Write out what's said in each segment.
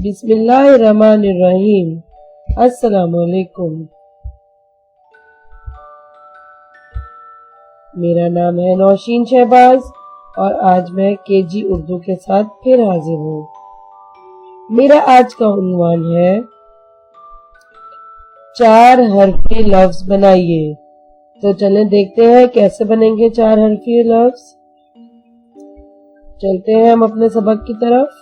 बिस्मिल्लाहिर्रहमानिर्रहीम। अस्सलामुअलैकुम। मेरा नाम है नौशीन शहबाज और आज मैं केजी उर्दू के साथ फिर हाजिर हूँ। मेरा आज का उन्वान है 4 हरफी लफ्ज बनाइए। तो चलें देखते हैं कैसे बनेंगे 4 हरफी लफ्ज। चलते हैं हम अपने सबक की तरफ।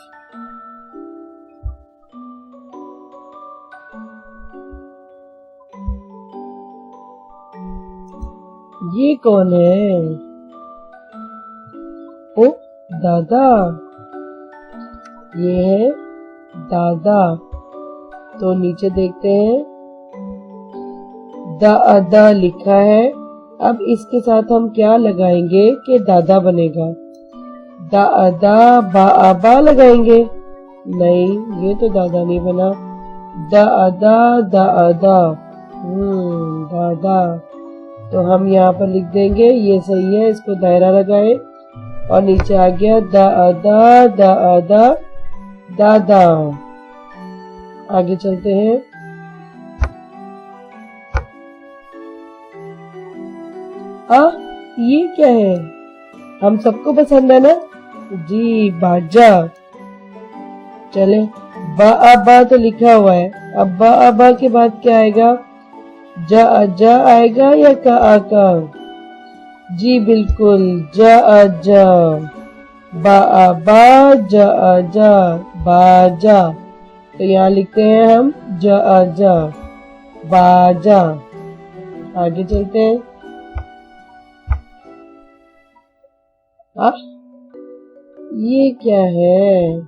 ये कौन है? ओ दादा, ये है दादा। तो नीचे देखते हैं दादा लिखा है। अब इसके साथ हम क्या लगाएंगे कि दादा बनेगा? दादा बा लगाएंगे? नहीं, ये तो दादा नहीं बना। दादा दादा दादा। तो हम यहाँ पर लिख देंगे, ये सही है, इसको दायरा लगाए और नीचे आ गया दादा दादा दादा। आगे चलते हैं। ये क्या है? हम सबको पसंद है ना जी, बाजा। चले, बा तो लिखा हुआ है, अब बा के बाद क्या आएगा? जा आएगा या का? जी बिल्कुल, जा बा जा बाजा। तो यहाँ लिखते हैं हम जा बाजा। आगे चलते हैं। ये क्या है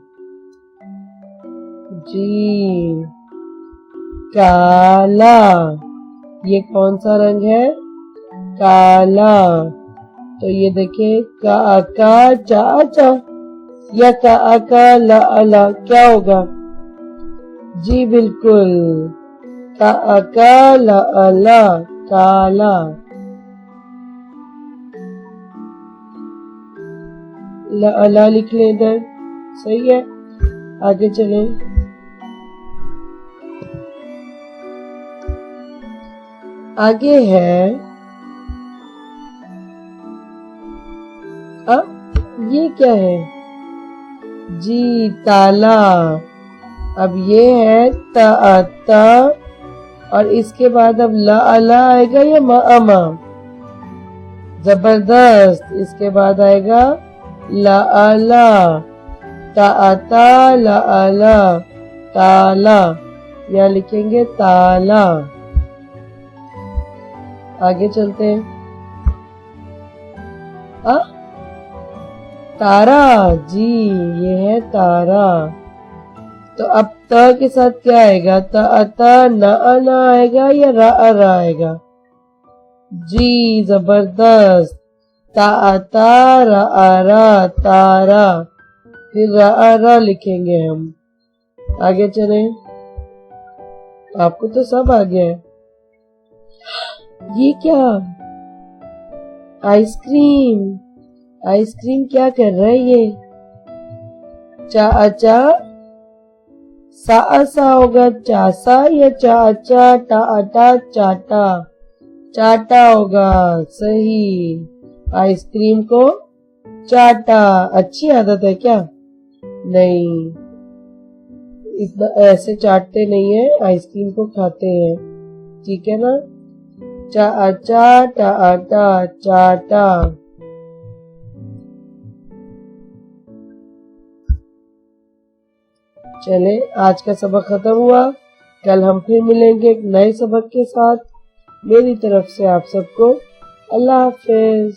जी? काला। ये कौन सा रंग है? काला। तो ये देखिए, का चा या का ला क्या होगा? जी बिल्कुल, का ला काला। ला लिख लें इधर, सही है। आगे चलें। आगे है ये क्या है जी? ताला। अब ये है ता और इसके बाद अब ला आएगा या मा? जबरदस्त। इसके बाद आएगा ला ता ला ताला। यहाँ लिखेंगे ताला। आगे चलते हैं। तारा जी, ये है तारा। तो अब त के साथ क्या आएगा? ता ना आएगा या रा आएगा? जी जबरदस्त, ता रा तारा। फिर रा लिखेंगे हम। आगे चलें। आपको तो सब आ गया है। ये क्या? आइसक्रीम। आइसक्रीम क्या कर रहा है ये? चा सा होगा चासा या चा चाटा? चाटा होगा, सही। आइसक्रीम को चाटा। अच्छी आदत है क्या? नहीं, इतना ऐसे चाटते नहीं है, आइसक्रीम को खाते हैं, ठीक है ना? चाटा। चले, आज का सबक खत्म हुआ। कल हम फिर मिलेंगे एक नए सबक के साथ। मेरी तरफ से आप सबको अल्लाह हाफिज।